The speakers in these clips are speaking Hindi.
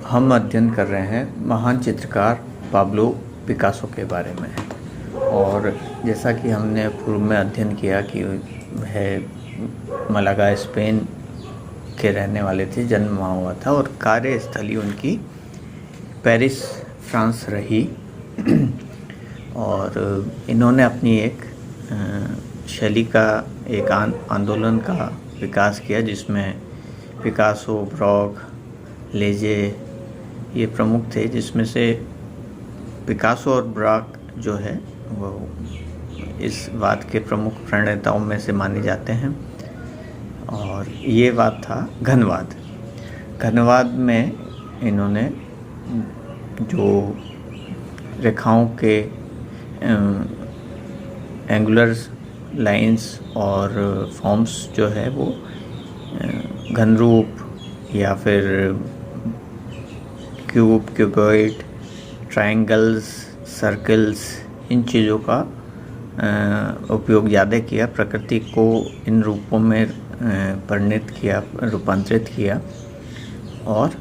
हम अध्ययन कर रहे हैं महान चित्रकार पाब्लो पिकासो के बारे में। और जैसा कि हमने पूर्व में अध्ययन किया कि वह मलागा स्पेन के रहने वाले थे, जन्म वहाँ हुआ था और कार्यस्थली उनकी पेरिस फ्रांस रही। और इन्होंने अपनी एक शैली का एक आंदोलन का विकास किया, जिसमें पिकासो, ब्रॉक, लेजे ये प्रमुख थे, जिसमें से पिकासो और ब्रॉक जो है वो इस वाद के प्रमुख प्रणेताओं में से माने जाते हैं। और ये वाद था घनवाद। घनवाद में इन्होंने जो रेखाओं के एंगुलर लाइंस और फॉर्म्स जो है वो घन रूप या फिर क्यूब, क्यूबॉइड, ट्रायंगल्स, सर्कल्स, इन चीज़ों का उपयोग ज़्यादा किया। प्रकृति को इन रूपों में परिणत किया, रूपांतरित किया और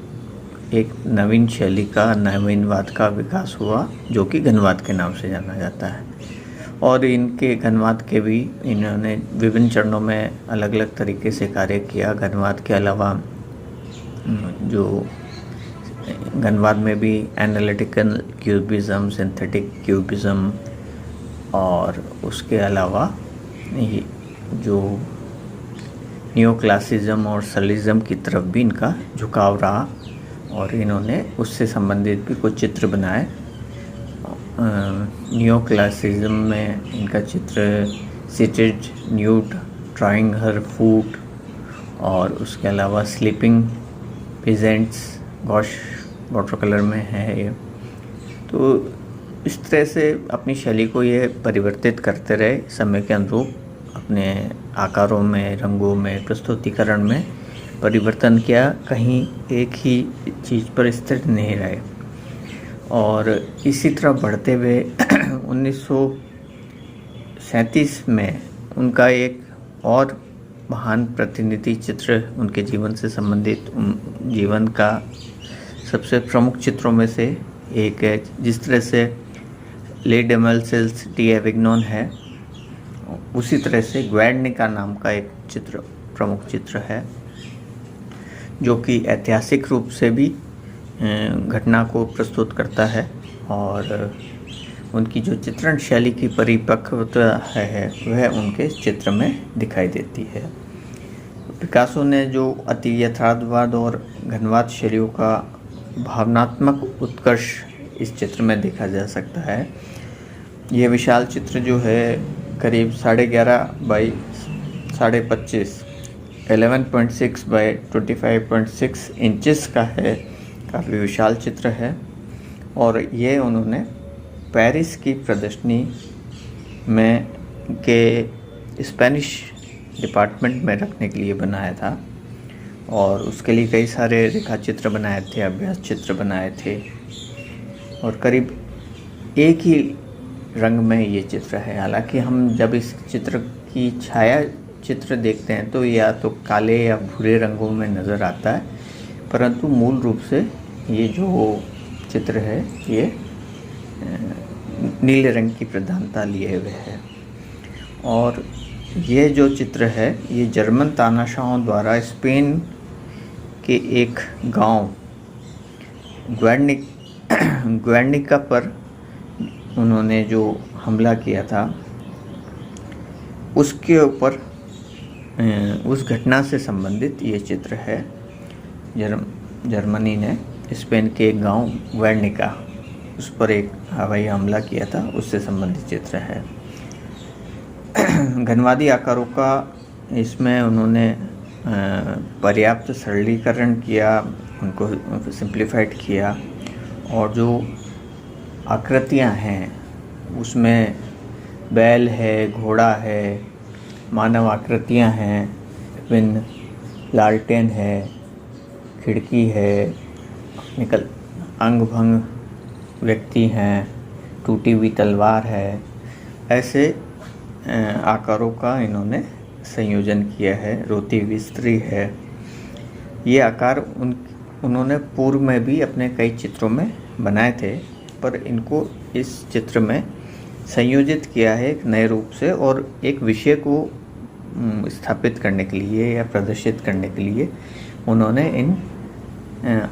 एक नवीन शैली का, नवीनवाद का विकास हुआ, जो कि घनवाद के नाम से जाना जाता है। और इनके घनवाद के भी इन्होंने विभिन्न चरणों में अलग अलग तरीके से कार्य किया। घनवाद के अलावा जो घनवाद में भी एनालिटिकल क्यूबिज्म, सिंथेटिक क्यूबिज्म और उसके अलावा जो नियोक्लासिज्म और सरलिज्म की तरफ भी इनका झुकाव रहा और इन्होंने उससे संबंधित भी कुछ चित्र बनाए। नियोक्लासिज्म में इनका चित्र सिटेड, न्यूड, ड्राइंग हर फूट और उसके अलावा sleeping peasants gosh water colour में है ये। तो इस तरह से अपनी शैली को ये परिवर्तित करते रहे समय के अनुरूप, अपने आकारों में, रंगों में, प्रस्तुतिकरण में परिवर्तन किया, कहीं एक ही चीज़ पर स्थिर नहीं रहे। और इसी तरह बढ़ते हुए 1937 में उनका एक और महान प्रतिनिधि चित्र, उनके जीवन से संबंधित जीवन का सबसे प्रमुख चित्रों में से एक है। जिस तरह से ले डेमोल्सेल्स डी एविग्नोन है, उसी तरह से ग्वेर्निका नाम का एक चित्र प्रमुख चित्र है, जो कि ऐतिहासिक रूप से भी घटना को प्रस्तुत करता है और उनकी जो चित्रण शैली की परिपक्वता है वह उनके चित्र में दिखाई देती है। पिकासो ने जो अति यथार्थवाद और घनवाद शैलियों का भावनात्मक उत्कर्ष इस चित्र में देखा जा सकता है। यह विशाल चित्र जो है करीब 11.5 बाई 25.5 11.6 बाई 25.6 इंचेस का है। काफ़ी विशाल चित्र है और ये उन्होंने पेरिस की प्रदर्शनी में के स्पेनिश डिपार्टमेंट में रखने के लिए बनाया था और उसके लिए कई सारे रेखा चित्र बनाए थे, अभ्यास चित्र बनाए थे और करीब एक ही रंग में ये चित्र है। हालांकि हम जब इस चित्र की छाया चित्र देखते हैं तो या तो काले या भूरे रंगों में नज़र आता है, परंतु मूल रूप से ये जो चित्र है ये नीले रंग की प्रधानता लिए हुए है। और ये जो चित्र है ये जर्मन तानाशाहों द्वारा स्पेन के एक गांव ग्वेर्निका पर उन्होंने जो हमला किया था उसके ऊपर, उस घटना से संबंधित ये चित्र है। जर्मनी ने स्पेन के एक गांव ग्वेर्निका, उस पर एक हवाई हमला किया था, उससे संबंधित चित्र है। घनवादी आकारों का इसमें उन्होंने पर्याप्त सरलीकरण किया, उनको सिंप्लीफाइड किया और जो आकृतियां हैं उसमें बैल है, घोड़ा है, मानव आकृतियां हैं, विभिन्न लालटेन है, खिड़की है, निकल अंग भंग व्यक्ति हैं, टूटी हुई तलवार है। ऐसे आकारों का इन्होंने संयोजन किया है। रोती हुई स्त्री है। ये आकार उन्होंने पूर्व में भी अपने कई चित्रों में बनाए थे, पर इनको इस चित्र में संयोजित किया है एक नए रूप से और एक विषय को स्थापित करने के लिए या प्रदर्शित करने के लिए उन्होंने इन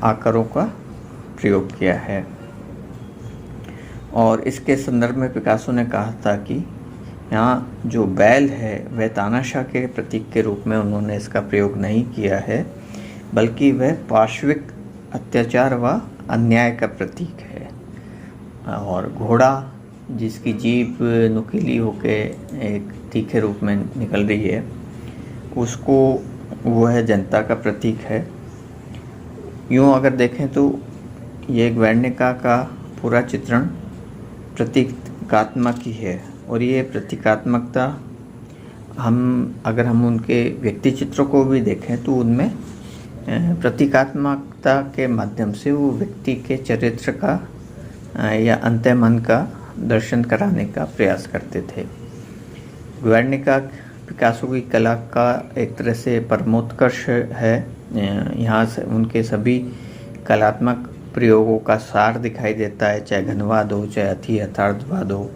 आकारों का प्रयोग किया है। और इसके संदर्भ में पिकासो ने कहा था कि यहाँ जो बैल है वह तानाशाह के प्रतीक के रूप में उन्होंने इसका प्रयोग नहीं किया है, बल्कि वह पार्श्विक अत्याचार व अन्याय का प्रतीक है। और घोड़ा जिसकी जीभ नुकीली होकर एक तीखे रूप में निकल रही है, उसको वह जनता का प्रतीक है। यूँ अगर देखें तो ये ग्वेर्निका का पूरा चित्रण प्रतीकात्मक ही है, और ये प्रतीकात्मकता अगर हम उनके व्यक्ति चित्रों को भी देखें तो उनमें प्रतीकात्मकता के माध्यम से वो व्यक्ति के चरित्र का या अंतर्मन का दर्शन कराने का प्रयास करते थे। ग्वेर्निका पिकासो की कला का एक तरह से परमोत्कर्ष है। यहाँ से उनके सभी कलात्मक प्रयोगों का सार दिखाई देता है, चाहे घनवाद हो, चाहे अति यथार्थवाद हो।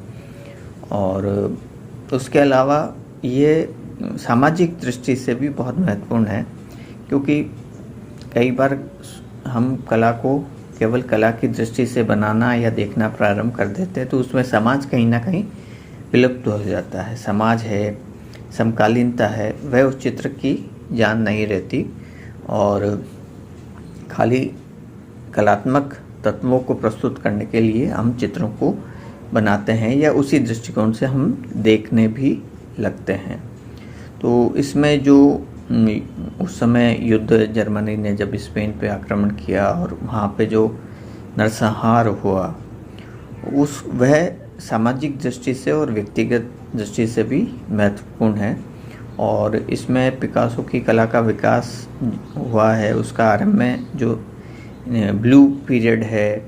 और उसके अलावा ये सामाजिक दृष्टि से भी बहुत महत्वपूर्ण है, क्योंकि कई बार हम कला को केवल कला की दृष्टि से बनाना या देखना प्रारंभ कर देते हैं तो उसमें समाज कहीं ना कहीं विलुप्त हो जाता है। समाज है, समकालीनता है, वह उस चित्र की जान नहीं रहती और खाली कलात्मक तत्वों को प्रस्तुत करने के लिए हम चित्रों को बनाते हैं या उसी दृष्टिकोण से हम देखने भी लगते हैं। तो इसमें जो उस समय युद्ध जर्मनी ने जब स्पेन पे आक्रमण किया और वहाँ पे जो नरसंहार हुआ, वह सामाजिक दृष्टि से और व्यक्तिगत दृष्टि से भी महत्वपूर्ण है। और इसमें पिकासो की कला का विकास हुआ है। उसका आरंभ में जो ब्लू पीरियड है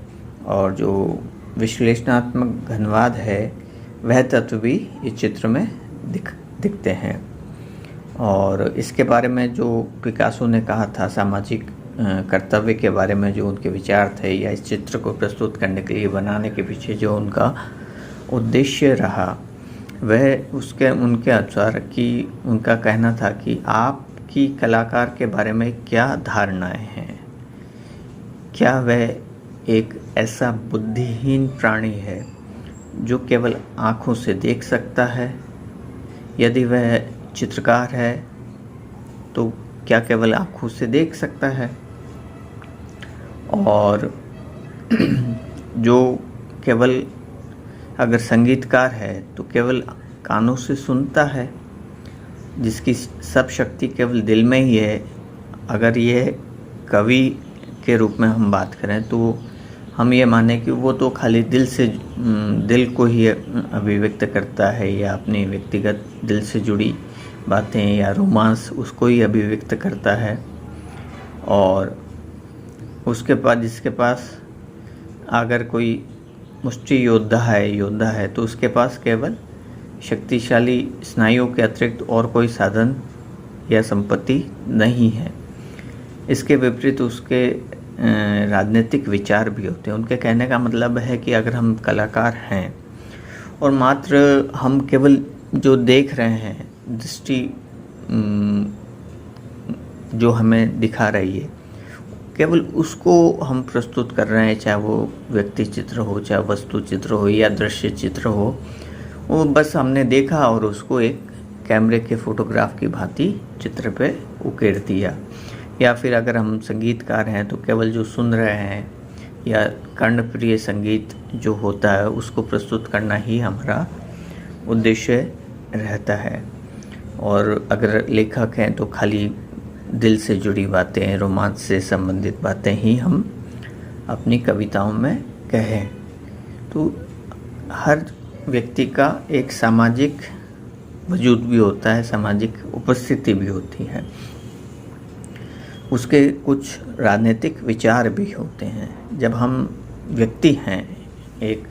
और जो विश्लेषणात्मक घनवाद है, वह तत्व भी इस चित्र में दिखते हैं। और इसके बारे में जो पिकासो ने कहा था, सामाजिक कर्तव्य के बारे में जो उनके विचार थे या इस चित्र को प्रस्तुत करने के लिए बनाने के पीछे जो उनका उद्देश्य रहा, वह उनके अनुसार कि उनका कहना था कि आपकी कलाकार के बारे में क्या धारणाएं हैं। क्या वह एक ऐसा बुद्धिहीन प्राणी है जो केवल आँखों से देख सकता है? यदि वह चित्रकार है तो क्या केवल आँखों से देख सकता है? और जो केवल अगर संगीतकार है तो केवल कानों से सुनता है, जिसकी सब शक्ति केवल दिल में ही है? अगर ये कवि के रूप में हम बात करें तो हम ये माने कि वो तो खाली दिल को ही अभिव्यक्त करता है या अपनी व्यक्तिगत दिल से जुड़ी बातें या रोमांस उसको ही अभिव्यक्त करता है। और उसके बाद जिसके पास अगर कोई मुष्टि योद्धा है तो उसके पास केवल शक्तिशाली स्नायुओं के अतिरिक्त और कोई साधन या संपत्ति नहीं है। इसके विपरीत उसके राजनीतिक विचार भी होते हैं। उनके कहने का मतलब है कि अगर हम कलाकार हैं और मात्र हम केवल जो देख रहे हैं, दृष्टि जो हमें दिखा रही है, केवल उसको हम प्रस्तुत कर रहे हैं, चाहे वो व्यक्ति चित्र हो, चाहे वस्तु चित्र हो या दृश्य चित्र हो, वो बस हमने देखा और उसको एक कैमरे के फोटोग्राफ की भांति चित्र पे उकेर दिया। या फिर अगर हम संगीतकार हैं तो केवल जो सुन रहे हैं या कर्णप्रिय संगीत जो होता है उसको प्रस्तुत करना ही हमारा उद्देश्य रहता है। और अगर लेखक हैं तो खाली दिल से जुड़ी बातें, रोमांच से संबंधित बातें ही हम अपनी कविताओं में कहें। तो हर व्यक्ति का एक सामाजिक वजूद भी होता है, सामाजिक उपस्थिति भी होती है, उसके कुछ राजनीतिक विचार भी होते हैं। जब हम व्यक्ति हैं, एक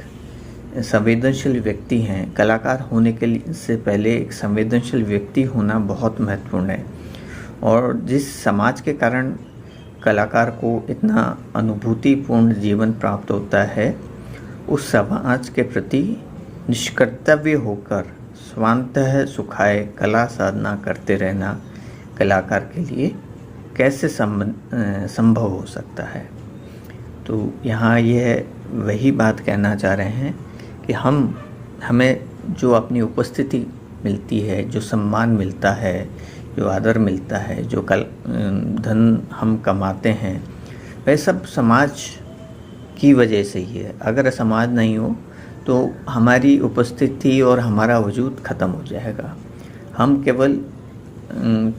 संवेदनशील व्यक्ति हैं, कलाकार होने के लिए से पहले एक संवेदनशील व्यक्ति होना बहुत महत्वपूर्ण है। और जिस समाज के कारण कलाकार को इतना अनुभूतिपूर्ण जीवन प्राप्त होता है, उस समाज के प्रति निष्कर्तव्य होकर स्वांतः सुखाय कला साधना करते रहना कलाकार के लिए कैसे संभव हो सकता है। तो यहाँ यह वही बात कहना चाह रहे हैं कि हमें जो अपनी उपस्थिति मिलती है, जो सम्मान मिलता है, जो आदर मिलता है, जो धन हम कमाते हैं, वह सब समाज की वजह से ही है। अगर समाज नहीं हो तो हमारी उपस्थिति और हमारा वजूद ख़त्म हो जाएगा। हम केवल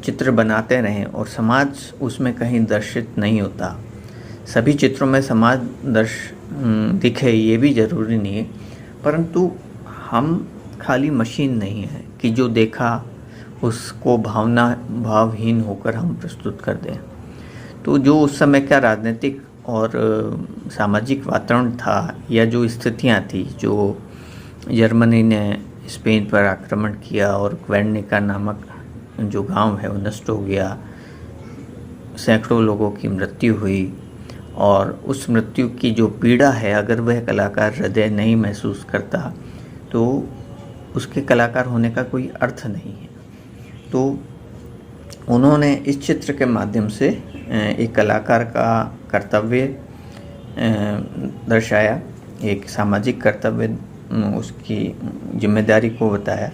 चित्र बनाते रहें और समाज उसमें कहीं दर्शित नहीं होता। सभी चित्रों में समाज दिखे ये भी ज़रूरी नहीं है, परंतु हम खाली मशीन नहीं है कि जो देखा उसको भावहीन होकर हम प्रस्तुत कर दें। तो जो उस समय का राजनीतिक और सामाजिक वातावरण था या जो स्थितियां थी, जो जर्मनी ने स्पेन पर आक्रमण किया और ग्वेर्निका नामक जो गांव है वो नष्ट हो गया, सैकड़ों लोगों की मृत्यु हुई, और उस मृत्यु की जो पीड़ा है अगर वह कलाकार हृदय नहीं महसूस करता तो उसके कलाकार होने का कोई अर्थ नहीं है। तो उन्होंने इस चित्र के माध्यम से एक कलाकार का कर्तव्य दर्शाया, एक सामाजिक कर्तव्य, उसकी जिम्मेदारी को बताया,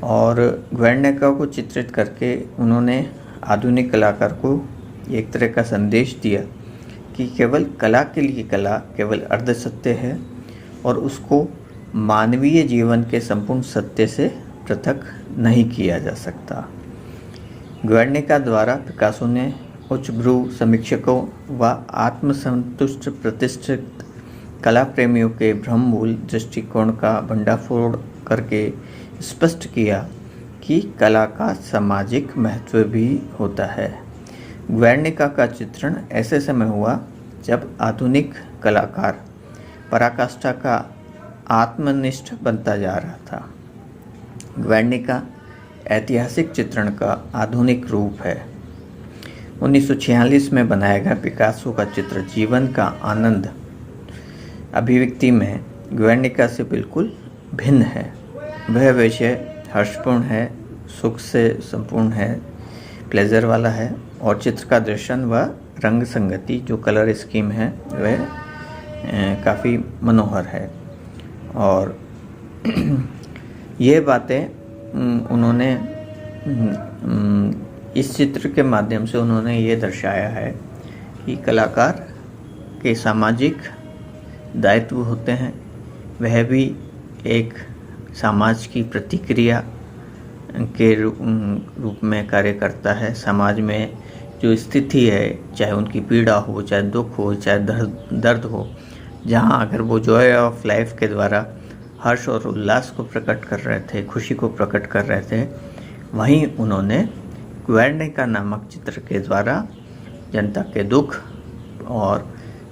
और ग्वेर्निका को चित्रित करके उन्होंने आधुनिक कलाकार को एक तरह का संदेश दिया कि केवल कला के लिए कला केवल अर्ध सत्य है और उसको मानवीय जीवन के संपूर्ण सत्य से पृथक नहीं किया जा सकता। ग्वेर्निका द्वारा पिकासो ने उच्च भ्रू समीक्षकों व आत्मसंतुष्ट प्रतिष्ठित कला प्रेमियों के भ्रममूल दृष्टिकोण का भंडाफोड़ करके स्पष्ट किया कि कला का सामाजिक महत्व भी होता है। ग्वेर्निका का चित्रण ऐसे समय हुआ जब आधुनिक कलाकार पराकाष्ठा का आत्मनिष्ठ बनता जा रहा था। ग्वेर्निका ऐतिहासिक चित्रण का आधुनिक रूप है। 1946 में बनाया गया पिकासो का चित्र जीवन का आनंद अभिव्यक्ति में ग्वेर्निका से बिल्कुल भिन्न है। वह विषय हर्षपूर्ण है, सुख से संपूर्ण है, प्लेजर वाला है, और चित्र का दर्शन व रंग संगति जो कलर स्कीम है वह काफ़ी मनोहर है। और ये बातें उन्होंने इस चित्र के माध्यम से उन्होंने ये दर्शाया है कि कलाकार के सामाजिक दायित्व होते हैं, वह भी एक समाज की प्रतिक्रिया के रूप में कार्य करता है। समाज में जो स्थिति है, चाहे उनकी पीड़ा हो, चाहे दुख हो, चाहे दर्द हो, जहाँ अगर वो जॉय ऑफ लाइफ के द्वारा हर्ष और उल्लास को प्रकट कर रहे थे, खुशी को प्रकट कर रहे थे, वहीं उन्होंने ग्वेर्निका नामक चित्र के द्वारा जनता के दुख और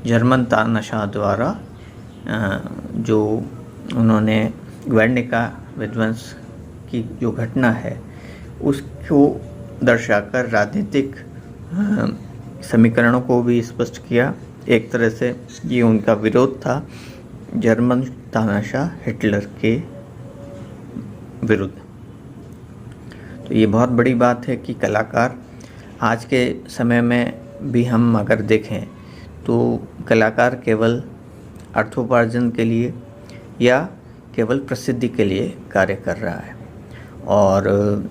जर्मन तानाशाह द्वारा जो उन्होंने ग्वेर्निका विध्वंस की जो घटना है उसको दर्शाकर राजनीतिक समीकरणों को भी स्पष्ट किया। एक तरह से ये उनका विरोध था जर्मन तानाशाह हिटलर के विरुद्ध। तो ये बहुत बड़ी बात है कि कलाकार आज के समय में भी हम अगर देखें तो कलाकार केवल अर्थोपार्जन के लिए या केवल प्रसिद्धि के लिए कार्य कर रहा है, और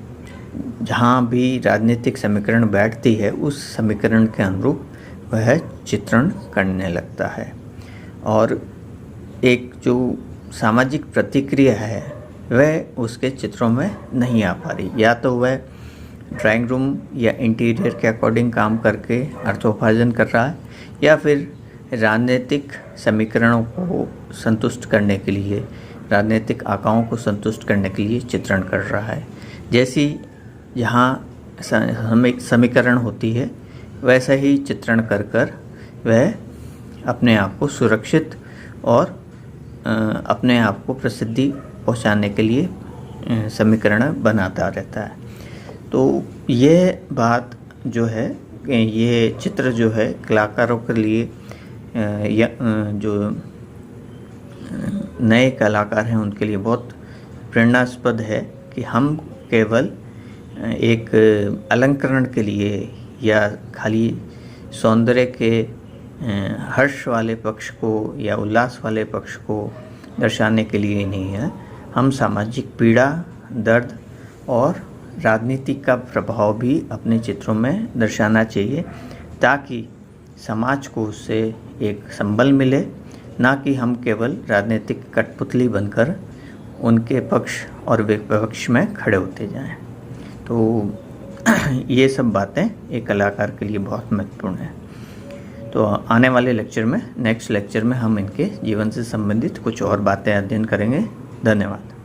जहाँ भी राजनीतिक समीकरण बैठती है उस समीकरण के अनुरूप वह चित्रण करने लगता है, और एक जो सामाजिक प्रतिक्रिया है वह उसके चित्रों में नहीं आ पा रही। या तो वह ड्राइंग रूम या इंटीरियर के अकॉर्डिंग काम करके अर्थोपार्जन कर रहा है, या फिर राजनीतिक समीकरणों को संतुष्ट करने के लिए, राजनीतिक आकाओं को संतुष्ट करने के लिए चित्रण कर रहा है। जैसी यहाँ समीकरण होती है वैसा ही चित्रण कर कर वह अपने आप को सुरक्षित और अपने आप को प्रसिद्धि पहुँचाने के लिए समीकरण बनाता रहता है। तो ये बात जो है ये चित्र जो है कलाकारों के लिए जो नए कलाकार हैं उनके लिए बहुत प्रेरणास्पद है कि हम केवल एक अलंकरण के लिए या खाली सौंदर्य के हर्ष वाले पक्ष को या उल्लास वाले पक्ष को दर्शाने के लिए नहीं है। हम सामाजिक पीड़ा, दर्द और राजनीति का प्रभाव भी अपने चित्रों में दर्शाना चाहिए ताकि समाज को उससे एक संबल मिले, ना कि हम केवल राजनीतिक कठपुतली बनकर उनके पक्ष और विपक्ष में खड़े होते जाएं। तो ये सब बातें एक कलाकार के लिए बहुत महत्वपूर्ण है। तो आने वाले लेक्चर में, नेक्स्ट लेक्चर में हम इनके जीवन से संबंधित कुछ और बातें अध्ययन करेंगे। धन्यवाद।